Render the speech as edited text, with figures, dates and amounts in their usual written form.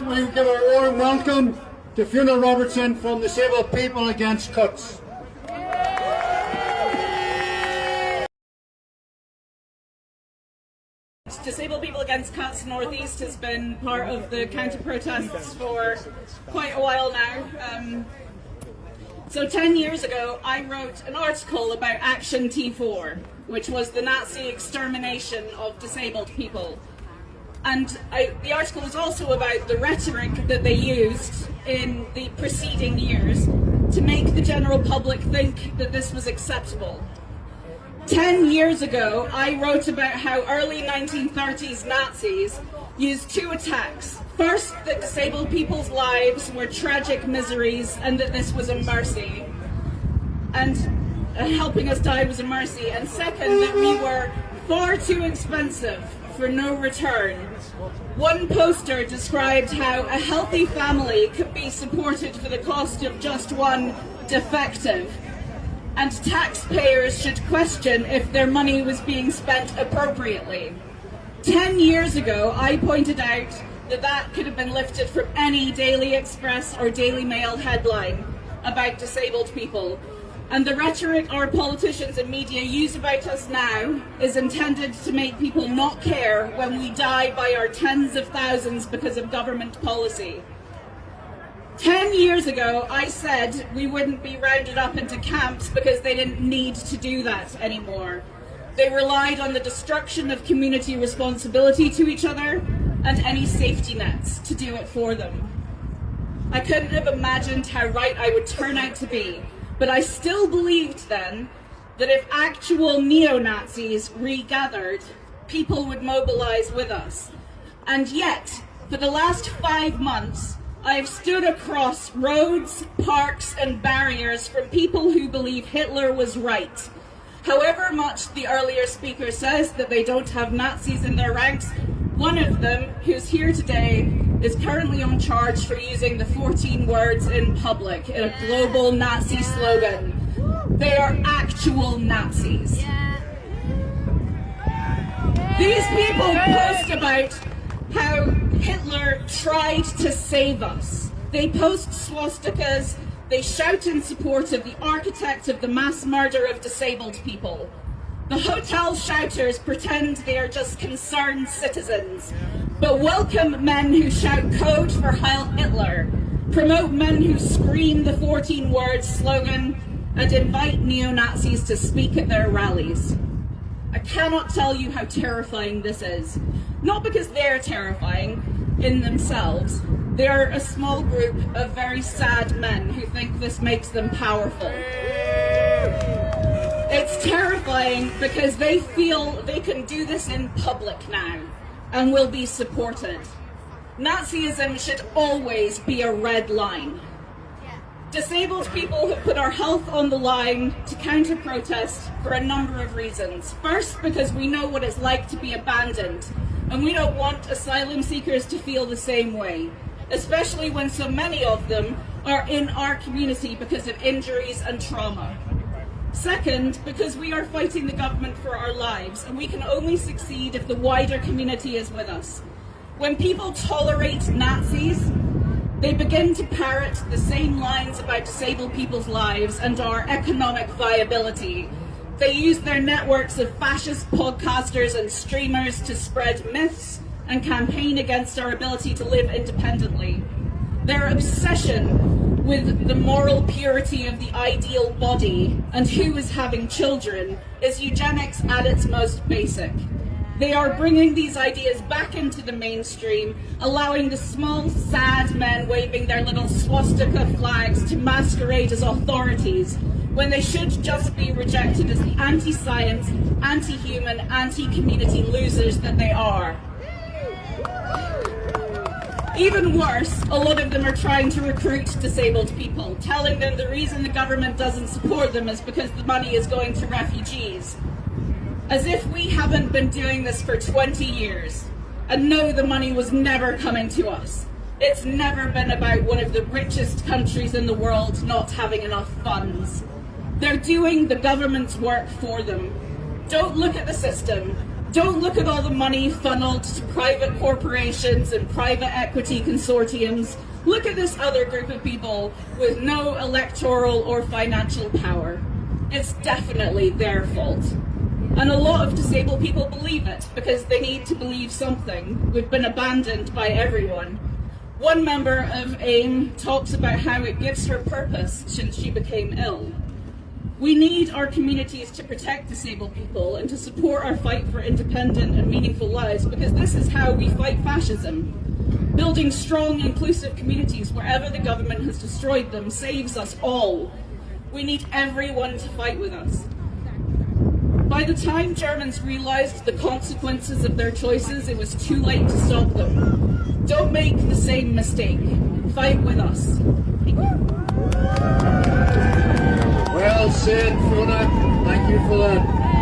we give a warm welcome to Fiona Robertson from Disabled People Against Cuts. Disabled People Against Cuts Northeast has been part of the counter-protests for quite a while now. So 10 years ago, I wrote an article about Action T4, which was the Nazi extermination of disabled people. And the article was also about the rhetoric that they used in the preceding years to make the general public think that this was acceptable. 10 years ago, I wrote about how early 1930s Nazis used two attacks. First, that disabled people's lives were tragic miseries and that this was a mercy. And helping us die was a mercy. And second, that we were far too expensive for no return. One poster described how a healthy family could be supported for the cost of just one defective, and taxpayers should question if their money was being spent appropriately. 10 years ago, I pointed out that that could have been lifted from any Daily Express or Daily Mail headline about disabled people. And the rhetoric our politicians and media use about us now is intended to make people not care when we die by our tens of thousands because of government policy. 10 years ago, I said we wouldn't be rounded up into camps because they didn't need to do that anymore. They relied on the destruction of community responsibility to each other and any safety nets to do it for them. I couldn't have imagined how right I would turn out to be, but I still believed then that if actual neo-Nazis regathered, people would mobilize with us. And yet, for the last 5 months, I have stood across roads, parks, and barriers from people who believe Hitler was right. However much the earlier speaker says that they don't have Nazis in their ranks, one of them, who's here today, is currently on charge for using the 14 words in public in a global Nazi slogan. They are actual Nazis. These people post about how Hitler tried to save us. They post swastikas, they shout in support of the architect of the mass murder of disabled people. The hotel shouters pretend they are just concerned citizens, but welcome men who shout code for Heil Hitler, promote men who scream the 14 words slogan, and invite neo-Nazis to speak at their rallies. I cannot tell you how terrifying this is. Not because they're terrifying in themselves. They are a small group of very sad men who think this makes them powerful. It's terrifying because they feel they can do this in public now and will be supported. Nazism should always be a red line. Disabled people have put our health on the line to counter-protest for a number of reasons. First, because we know what it's like to be abandoned, and we don't want asylum seekers to feel the same way, especially when so many of them are in our community because of injuries and trauma. Second, because we are fighting the government for our lives, and we can only succeed if the wider community is with us. When people tolerate Nazis, they begin to parrot the same lines about disabled people's lives and our economic viability. They use their networks of fascist podcasters and streamers to spread myths and campaign against our ability to live independently. Their obsession with the moral purity of the ideal body and who is having children is eugenics at its most basic. They are bringing these ideas back into the mainstream, allowing the small, sad men waving their little swastika flags to masquerade as authorities, when they should just be rejected as the anti-science, anti-human, anti-community losers that they are. Even worse, a lot of them are trying to recruit disabled people, telling them the reason the government doesn't support them is because the money is going to refugees. As if we haven't been doing this for 20 years, and know the money was never coming to us. It's never been about one of the richest countries in the world not having enough funds. They're doing the government's work for them. Don't look at the system, Don't look at all the money funneled to private corporations and private equity consortiums. Look at this other group of people with no electoral or financial power. It's definitely their fault. And a lot of disabled people believe it because they need to believe something. We've been abandoned by everyone. One member of AIM talks about how it gives her purpose since she became ill. We need our communities to protect disabled people and to support our fight for independent and meaningful lives, because this is how we fight fascism. Building strong, inclusive communities wherever the government has destroyed them saves us all. We need everyone to fight with us. By the time Germans realised the consequences of their choices, it was too late to stop them. Don't make the same mistake. Fight with us. Thank you. Well said, Fiona. Thank you for that.